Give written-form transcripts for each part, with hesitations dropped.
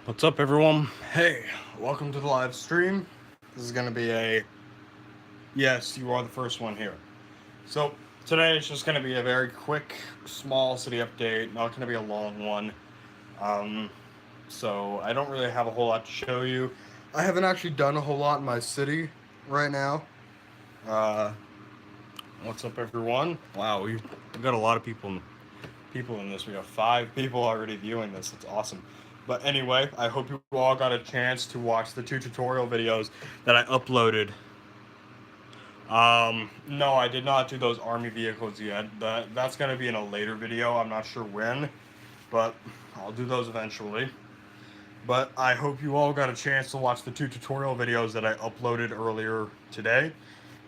What's up, everyone? Hey, welcome to the live stream. This is going to be yes, you are the first one here. So, today it's just going to be a very quick, small city update, not going to be a long one. Um, I don't really have a whole lot to show you. I haven't actually done a whole lot in my city right now. Uh, what's up, everyone? Wow, we've got a lot of people in this. We have 5 people already viewing this. It's awesome. But anyway, I hope you all got a chance to watch the 2 tutorial videos that I uploaded. No, I did not do those army vehicles yet. That's gonna be in a later video. I'm not sure when, but I'll do those eventually. But I hope you all got a chance to watch the 2 tutorial videos that I uploaded earlier today.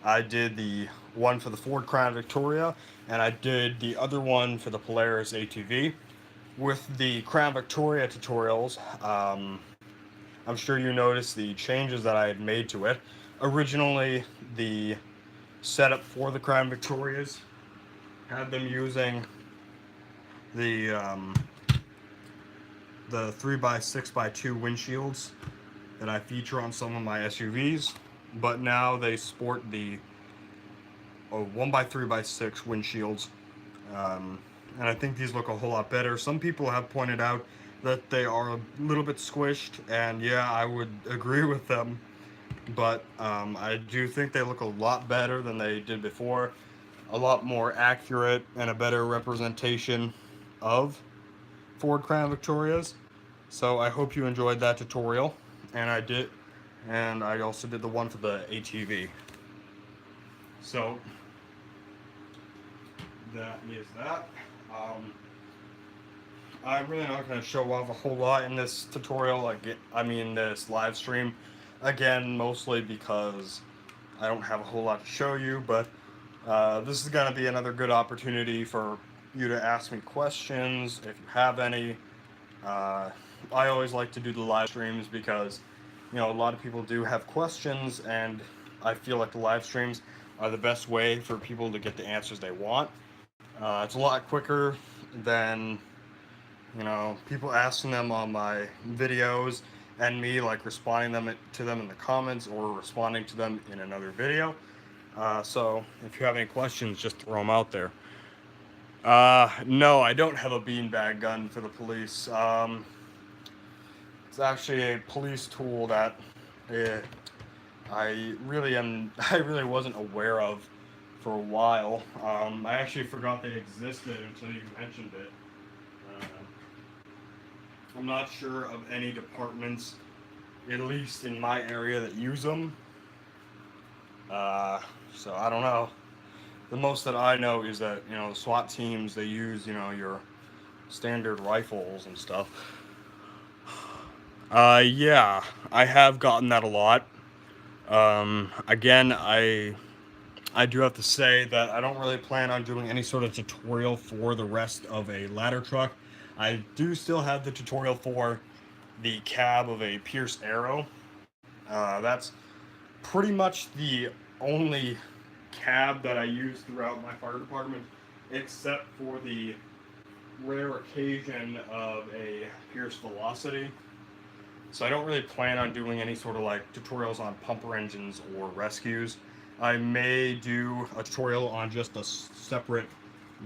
I did the one for the Ford Crown Victoria, and I did the other one for the Polaris ATV. With the Crown Victoria tutorials, I'm sure you noticed the changes that I had made to it. Originally, the setup for the Crown Victorias had them using the um, the 3x6x2 windshields that I feature on some of my SUVs, but now they sport the 1x3x6 windshields. Um, and I think these look a whole lot better. Some people have pointed out that they are a little bit squished, and yeah, I would agree with them. But I do think they look a lot better than they did before, a lot more accurate, and a better representation of Ford Crown Victorias. So I hope you enjoyed that tutorial, and I did, and I also did the one for the ATV. So that is that. Um, I'm really not going to show off a whole lot in this tutorial, this live stream. Again, mostly because I don't have a whole lot to show you, but this is going to be another good opportunity for you to ask me questions if you have any. Uh, I always like to do the live streams because, a lot of people do have questions, and I feel like the live streams are the best way for people to get the answers they want. It's a lot quicker than people asking them on my videos and me like responding to them in the comments or responding to them in another video. So if you have any questions, just throw them out there. No, I don't have a beanbag gun for the police. It's actually a police tool that uh, I really wasn't aware of for a while. I actually forgot they existed until you mentioned it. Uh, I'm not sure of any departments, at least in my area, that use them. Uh, so I don't know. The most that I know is that the SWAT teams, they use your standard rifles and stuff. Yeah, I have gotten that a lot. Again, I do have to say that I don't really plan on doing any sort of tutorial for the rest of a ladder truck. I do still have the tutorial for the cab of a Pierce Arrow. That's pretty much the only cab that I use throughout my fire department, except for the rare occasion of a Pierce Velocity. So I don't really plan on doing any sort of like tutorials on pumper engines or rescues. I may do a tutorial on just a separate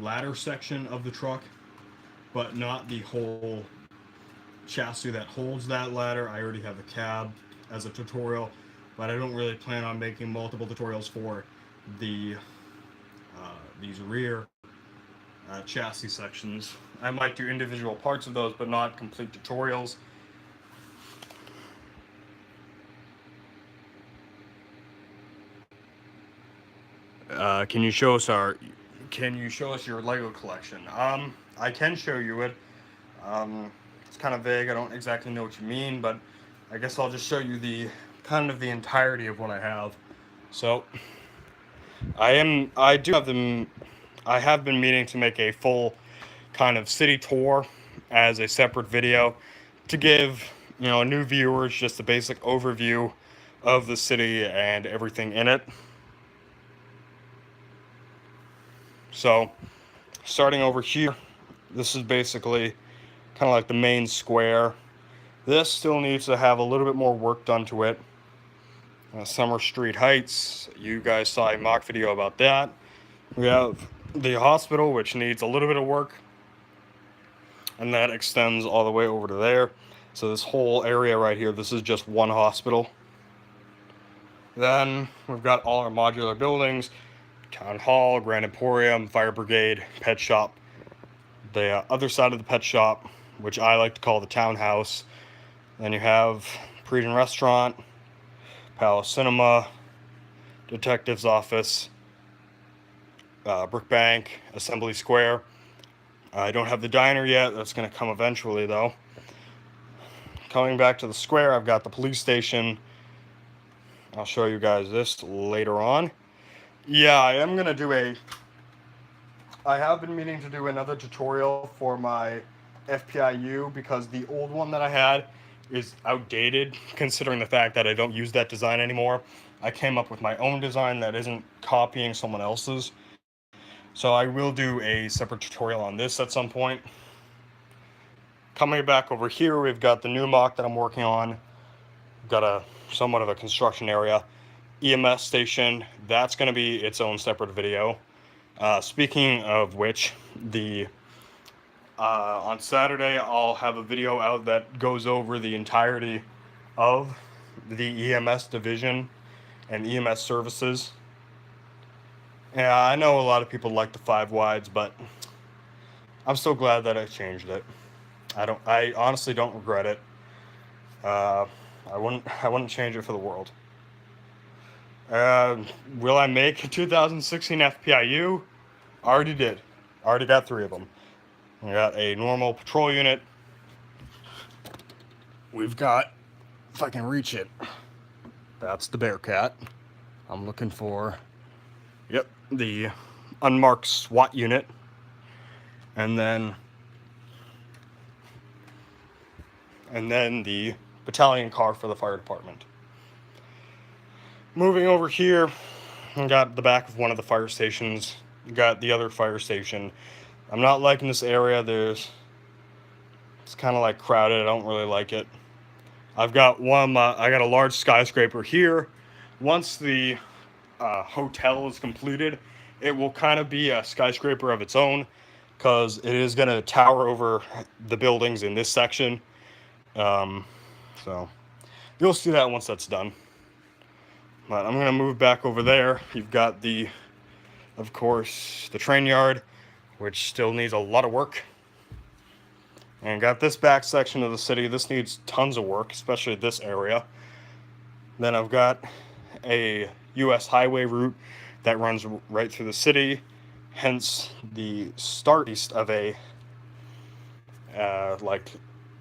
ladder section of the truck, but not the whole chassis that holds that ladder. I already have the cab as a tutorial, but I don't really plan on making multiple tutorials for the these rear chassis sections. I might do individual parts of those, but not complete tutorials. Can you show us your Lego collection? I can show you it. It's kind of vague. I don't exactly know what you mean, but I guess I'll just show you the entirety of what I have. So, I do have them. I have been meaning to make a full kind of city tour as a separate video to give new viewers just a basic overview of the city and everything in it. So, starting over here, this is basically kind of like the main square. This still needs to have a little bit more work done to it. Summer Street Heights, you guys saw a mock video about that. We have the hospital, which needs a little bit of work, and that extends all the way over to there. So this whole area right here, this is just one hospital. Then we've got all our modular buildings: Town Hall, Grand Emporium, Fire Brigade, Pet Shop. The other side of the pet shop, which I like to call the townhouse. Then you have Parisian Restaurant, Palace Cinema, Detective's Office, Brick Bank, Assembly Square. I don't have the diner yet. That's going to come eventually, though. Coming back to the square, I've got the police station. I'll show you guys this later on. Yeah, I am going to do I have been meaning to do another tutorial for my FPIU because the old one that I had is outdated, considering the fact that I don't use that design anymore. I came up with my own design that isn't copying someone else's. So I will do a separate tutorial on this at some point. Coming back over here, we've got the new mock that I'm working on. We've got a somewhat of a construction area. EMS station, that's going to be its own separate video. Speaking of which, on Saturday I'll have a video out that goes over the entirety of the EMS division and EMS services. Yeah, I know a lot of people like the 5 wides, but I'm so glad that I changed it. I honestly don't regret it. I wouldn't change it for the world. Will I make a 2016 FPIU? Already did. Already got 3 of them. We got a normal patrol unit. We've got, if I can reach it, that's the Bearcat. I'm looking for, yep, the unmarked SWAT unit. And then the battalion car for the fire department. Moving over here, I got the back of one of the fire stations. Got the other fire station. I'm not liking this area. It's kind of like crowded. I don't really like it. I've got I got a large skyscraper here. Once the hotel is completed, it will kind of be a skyscraper of its own, because it is going to tower over the buildings in this section. So you'll see that once that's done. But I'm going to move back over there. You've got of course, the train yard, which still needs a lot of work. And got this back section of the city. This needs tons of work, especially this area. Then I've got a U.S. highway route that runs right through the city, hence the start east of like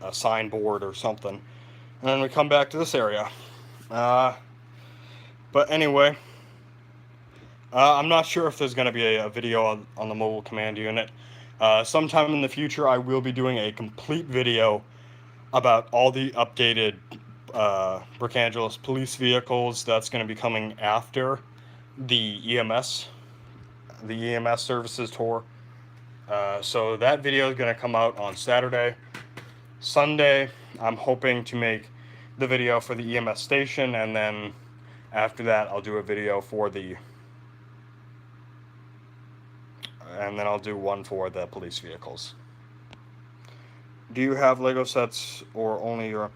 a signboard or something. And then we come back to this area. But anyway, I'm not sure if there's going to be a video on the mobile command unit. Sometime in the future, I will be doing a complete video about all the updated Brick Angeles police vehicles. That's going to be coming after the EMS services tour. So that video is going to come out on Saturday. Sunday, I'm hoping to make the video for the EMS station, and then after that, I'll do a video for and then I'll do one for the police vehicles. Do you have Lego sets or only your...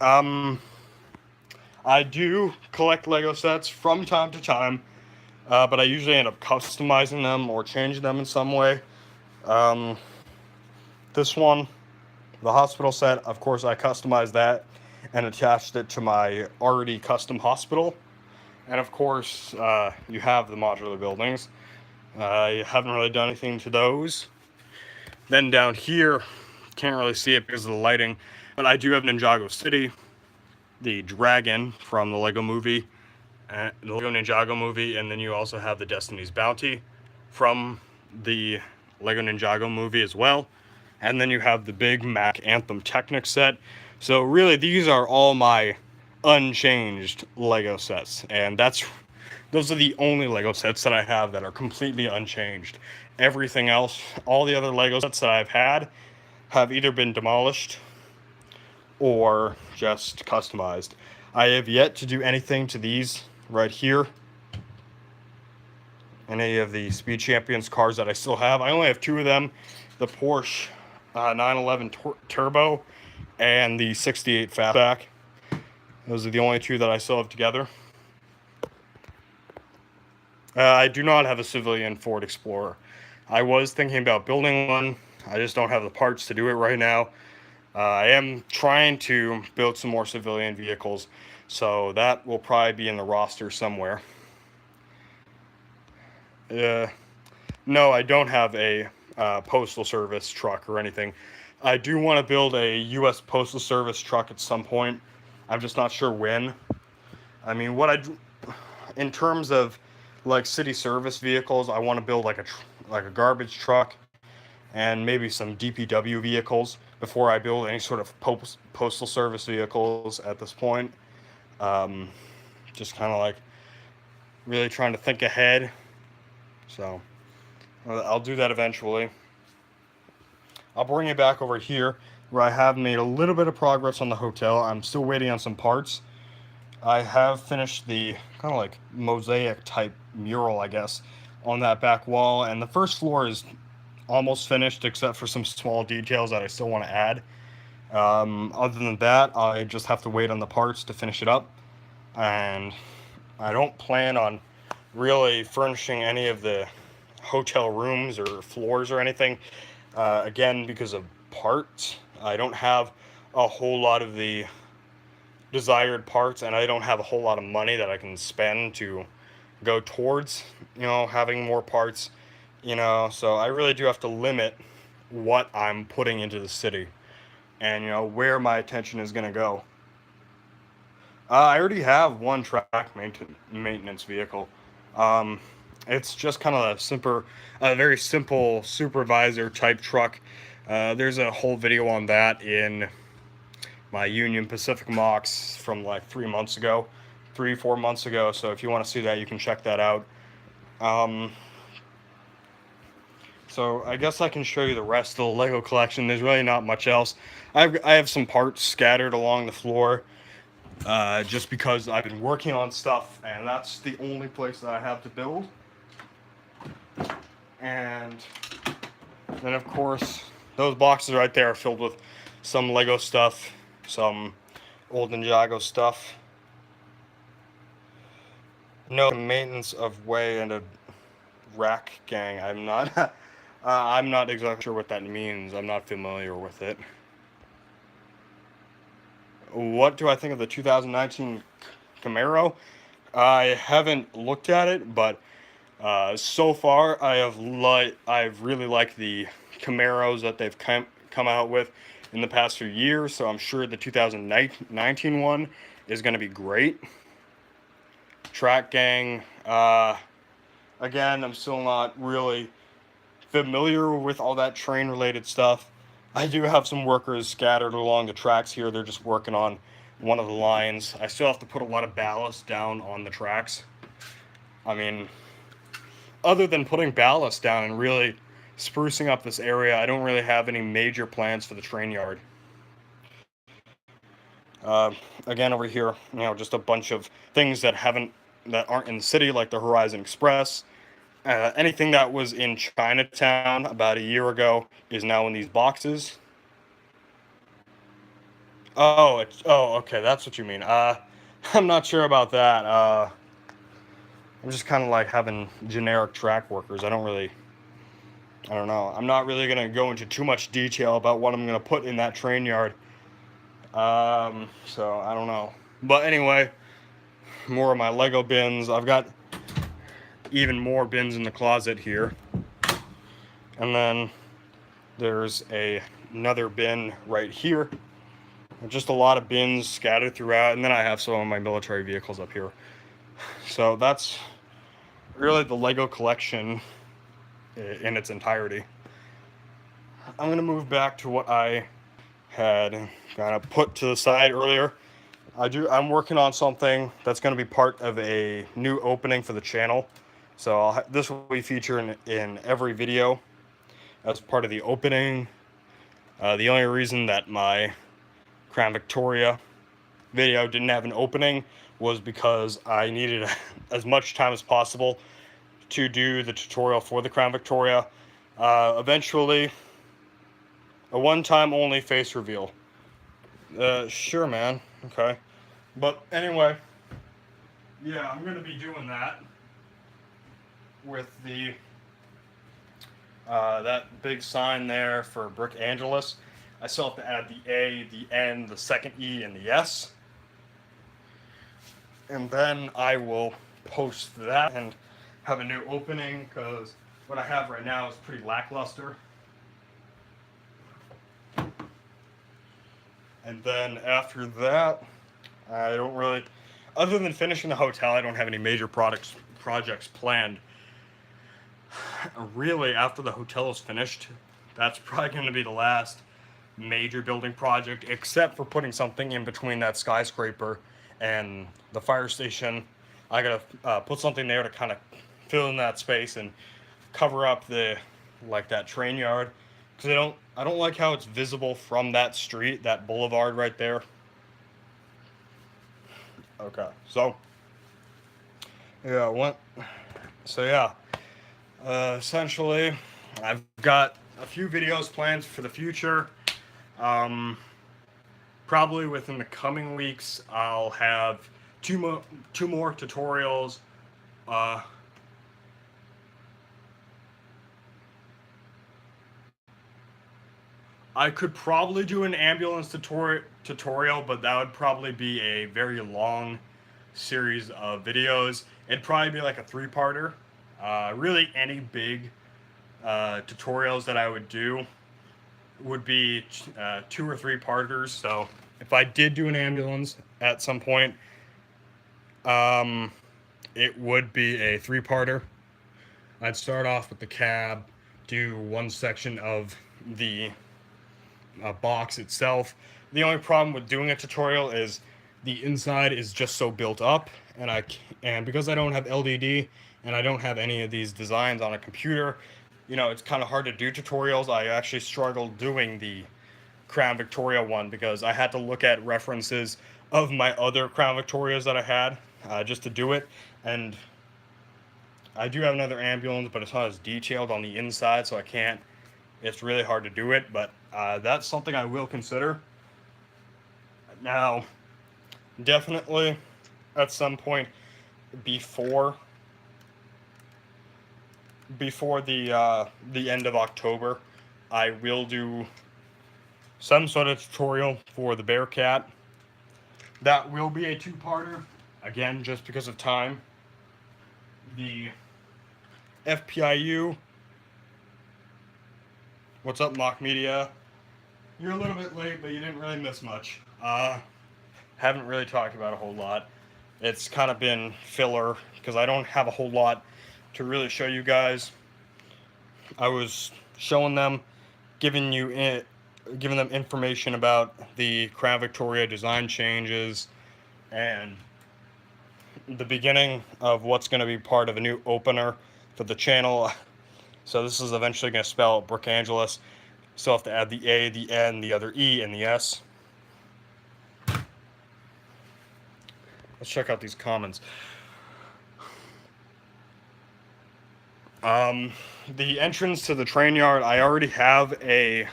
I do collect Lego sets from time to time, but I usually end up customizing them or changing them in some way. This one, the hospital set, of course I customized that and attached it to my already custom hospital. And of course, you have the modular buildings. I haven't really done anything to those. Then down here, can't really see it because of the lighting, but I do have Ninjago City, the dragon from the Lego movie, the Lego Ninjago movie, and then you also have the Destiny's Bounty from the Lego Ninjago movie as well. And then you have the big Mac Anthem Technic set. So really, these are all my unchanged Lego sets, and those are the only Lego sets that I have that are completely unchanged. Everything else, all the other Lego sets that I've had, have either been demolished or just customized. I have yet to do anything to these right here. Any of the Speed Champions cars that I still have. I only have 2 of them, the Porsche 911 Turbo and the 68 Fastback. Those are the only 2 that I still have together. I do not have a civilian Ford Explorer. I was thinking about building one. I just don't have the parts to do it right now. I am trying to build some more civilian vehicles, so that will probably be in the roster somewhere. No, I don't have a Postal Service truck or anything. I do want to build a U.S. Postal Service truck at some point. I'm just not sure when. I mean, in terms of like city service vehicles, I want to build like a garbage truck and maybe some DPW vehicles before I build any sort of postal service vehicles at this point. Just kind of like really trying to think ahead. So I'll do that eventually. I'll bring it back over here where I have made a little bit of progress on the hotel. I'm still waiting on some parts. I have finished the kind of like mosaic type mural, I guess, on that back wall, and the first floor is almost finished except for some small details that I still want to add. Other than that, I just have to wait on the parts to finish it up, and I don't plan on really furnishing any of the hotel rooms or floors or anything, again, because of parts. I don't have a whole lot of the desired parts, and I don't have a whole lot of money that I can spend to go towards, having more parts, so I really do have to limit what I'm putting into the city and, where my attention is going to go. I already have one track maintenance vehicle. It's just kind of a very simple supervisor type truck. There's a whole video on that in my Union Pacific Mox from like 4 months ago. So if you want to see that, you can check that out. So I guess I can show you the rest of the Lego collection. There's really not much else. I have some parts scattered along the floor, just because I've been working on stuff, and that's the only place that I have to build. And then, of course, those boxes right there are filled with some Lego stuff, some old Ninjago stuff. No maintenance of way and a rack gang. I'm not I'm not exactly sure what that means. I'm not familiar with it. What do I think of the 2019 Camaro? I haven't looked at it, but so far I've really liked the Camaros that they've come out with in the past few years. So I'm sure the 2019 one is going to be great. Track gang. Again, I'm still not really familiar with all that train related stuff. I do have some workers scattered along the tracks here. They're just working on one of the lines. I still have to put a lot of ballast down on the tracks. I mean, other than putting ballast down and really sprucing up this area, I don't really have any major plans for the train yard. Again, over here, just a bunch of things that aren't in the city, like the Horizon Express. Anything that was in Chinatown about a year ago is now in these boxes. Oh, okay, that's what you mean. I'm not sure about that. I'm just kind of like having generic track workers. I don't know. I'm not really going to go into too much detail about what I'm going to put in that train yard. So I don't know. But anyway, more of my Lego bins. I've got even more bins in the closet here. And then there's another bin right here. Just a lot of bins scattered throughout. And then I have some of my military vehicles up here. So that's really the Lego collection in its entirety. I'm going to move back to what I had kind of put to the side earlier. I'm working on something that's going to be part of a new opening for the channel. So this will be featured in every video as part of the opening. The only reason that my Crown Victoria video didn't have an opening was because I needed as much time as possible to do the tutorial for the Crown Victoria. Eventually, a one-time only face reveal. Sure, man. Okay. But anyway, yeah, I'm going to be doing that with the that big sign there for Brick Angeles. I still have to add the A, the N, the second E, and the S. And then I will post that and have a new opening, because what I have right now is pretty lackluster. And then after that, I don't really, other than finishing the hotel, I don't have any major projects planned. Really, after the hotel is finished, that's probably going to be the last major building project, except for putting something in between that skyscraper and the fire station. I gotta put something there to kind of fill in that space and cover up the that train yard, because I don't like how it's visible from that street, that boulevard right there. Okay, so yeah, essentially, I've got a few videos planned for the future. Probably within the coming weeks, I'll have two more tutorials. I could probably do an ambulance tutorial, but that would probably be a very long series of videos. It'd probably be like a three-parter. Really, any big tutorials that I would do would be 2 or 3 parters. So if I did do an ambulance at some point, it would be a 3-parter. I'd start off with the cab, do one section of the box itself. The only problem with doing a tutorial is the inside is just so built up, and because I don't have LDD and I don't have any of these designs on a computer, it's kind of hard to do tutorials. I actually struggled doing the Crown Victoria one because I had to look at references of my other Crown Victorias that I had just to do it. And I do have another ambulance, but it's not as detailed on the inside, so it's really hard to do it, but that's something I will consider. Now, definitely at some point before the end of October, I will do some sort of tutorial for the Bearcat. That will be a 2-parter, again, just because of time. The FPIU. What's up, Mock Media? You're a little bit late, but you didn't really miss much. Haven't really talked about a whole lot. It's kind of been filler because I don't have a whole lot to really show you guys. I was showing them, giving them information about the Crown Victoria design changes and the beginning of what's going to be part of a new opener for the channel. So this is eventually going to spell Brick Angeles. So I have to add the A, the N, the other E, and the S. Let's check out these comments. The entrance to the train yard, I already have a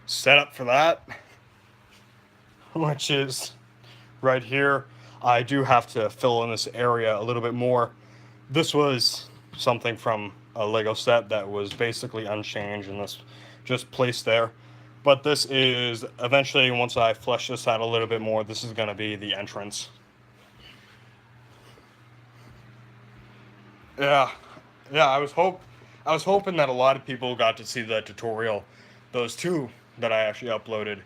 setup for that, which is right here. I do have to fill in this area a little bit more. This was something from a Lego set that was basically unchanged and this just placed there. But this is eventually, once I flesh this out a little bit more, this is going to be the entrance. Yeah, I was hoping that a lot of people got to see the tutorial, those 2 that I actually uploaded.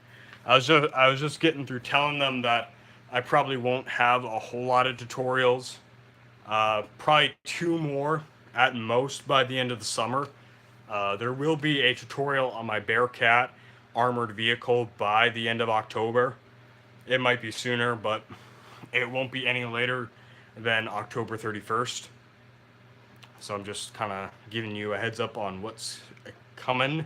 I was just getting through telling them that I probably won't have a whole lot of tutorials. Probably 2 more at most by the end of the summer. There will be a tutorial on my Bearcat armored vehicle by the end of October. It might be sooner, but it won't be any later than October 31st. So I'm just kind of giving you a heads up on what's coming.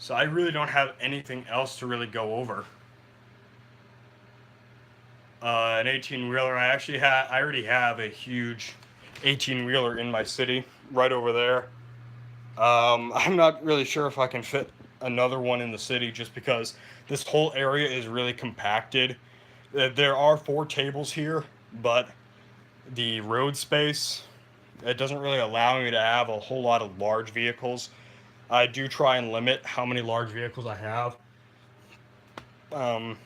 So I really don't have anything else to really go over. An 18 wheeler. I already have a huge 18 wheeler in my city right over there. I'm not really sure if I can fit another one in the city just because this whole area is really compacted. There are 4 tables here, but the road space, it doesn't really allow me to have a whole lot of large vehicles. I do try and limit how many large vehicles I have. Um,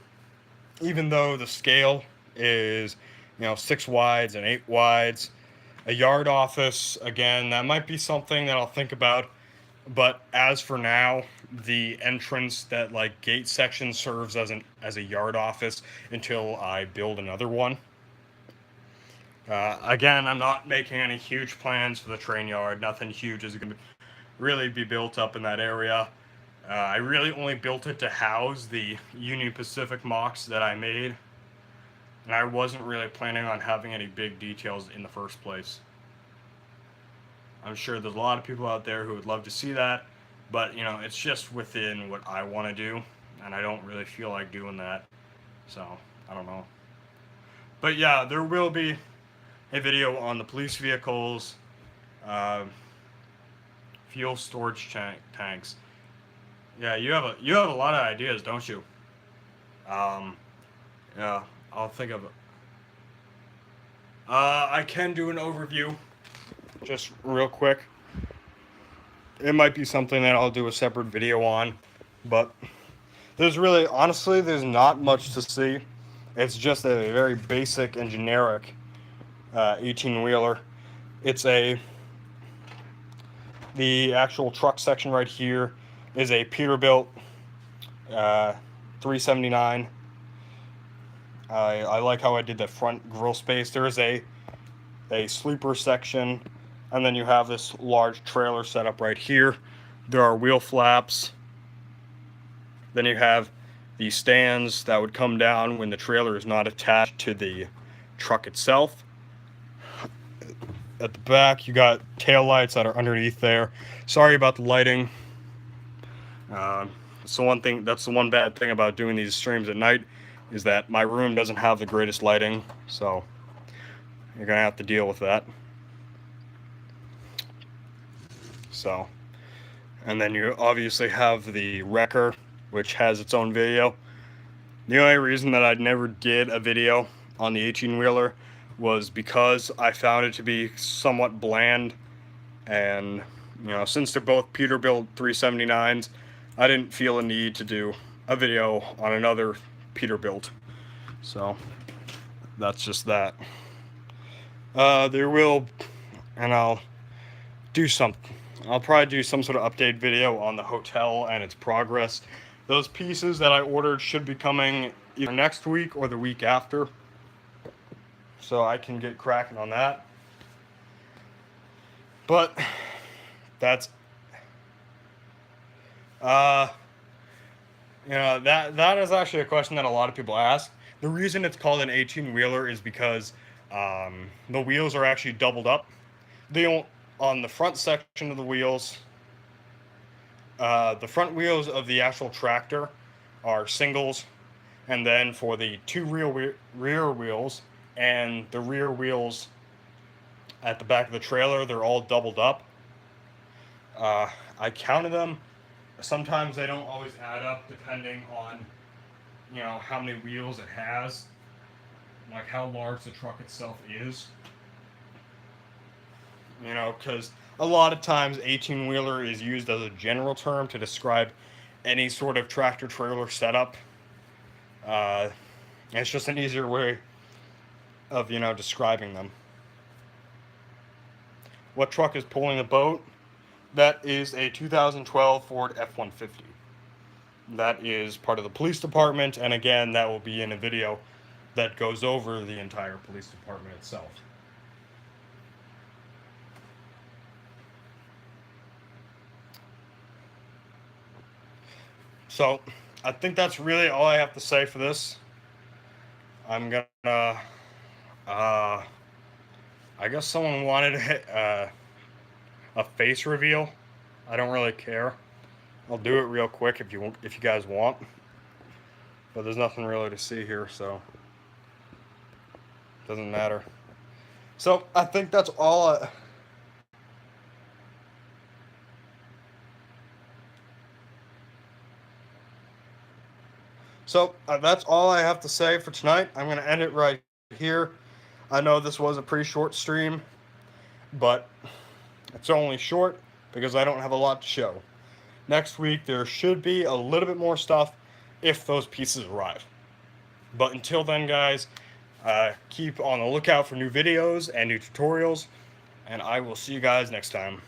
Even though the scale is, 6 wides and 8 wides, a yard office, again, that might be something that I'll think about. But as for now, the entrance, that like gate section, serves as a yard office until I build another one. Again, I'm not making any huge plans for the train yard. Nothing huge is going to really be built up in that area. I really only built it to house the Union Pacific mocks that I made, and I wasn't really planning on having any big details in the first place. I'm sure there's a lot of people out there who would love to see that, but it's just within what I want to do, and I don't really feel like doing that. So, I don't know. But yeah, there will be a video on the police vehicles, uh, fuel storage tanks. Yeah, you have a lot of ideas, don't you? Um, yeah, I'll think of it. I can do an overview, just real quick. It might be something that I'll do a separate video on, but honestly, there's not much to see. It's just a very basic and generic 18 wheeler. It's the actual truck section right here is a Peterbilt 379. I like how I did the front grill space. There is a sleeper section, and then you have this large trailer set up right here. There are wheel flaps. Then you have the stands that would come down when the trailer is not attached to the truck itself. At the back, you got tail lights that are underneath there. Sorry about the lighting. That's the one bad thing about doing these streams at night, is that my room doesn't have the greatest lighting, so you're gonna have to deal with that. So, and then you obviously have the wrecker, which has its own video. The only reason that I never did a video on the 18 wheeler was because I found it to be somewhat bland, and since they're both Peterbilt 379s, I didn't feel a need to do a video on another Peterbilt. So that's just that. There will, and I'll probably do some sort of update video on the hotel and its progress. Those pieces that I ordered should be coming either next week or the week after, so I can get cracking on that. But that's that is actually a question that a lot of people ask. The reason it's called an 18 wheeler is because the wheels are actually doubled up. They don't, on the front section of the wheels. The front wheels of the actual tractor are singles, and then for the two rear wheels and the rear wheels at the back of the trailer, they're all doubled up. I counted them. Sometimes they don't always add up depending on how many wheels it has, like how large the truck itself is. Because a lot of times 18 wheeler is used as a general term to describe any sort of tractor trailer setup. It's just an easier way of describing them. What truck is pulling the boat? That is a 2012 Ford F-150. That is part of the police department, and again, that will be in a video that goes over the entire police department itself. So, I think that's really all I have to say for this. I'm gonna, I guess someone wanted a face reveal. I don't really care. I'll do it real quick if you guys want. But there's nothing really to see here, so it doesn't matter. So I think that's all. That's all I have to say for tonight. I'm going to end it right here. I know this was a pretty short stream, but it's only short because I don't have a lot to show. Next week, there should be a little bit more stuff if those pieces arrive. But until then, guys, keep on the lookout for new videos and new tutorials, and I will see you guys next time.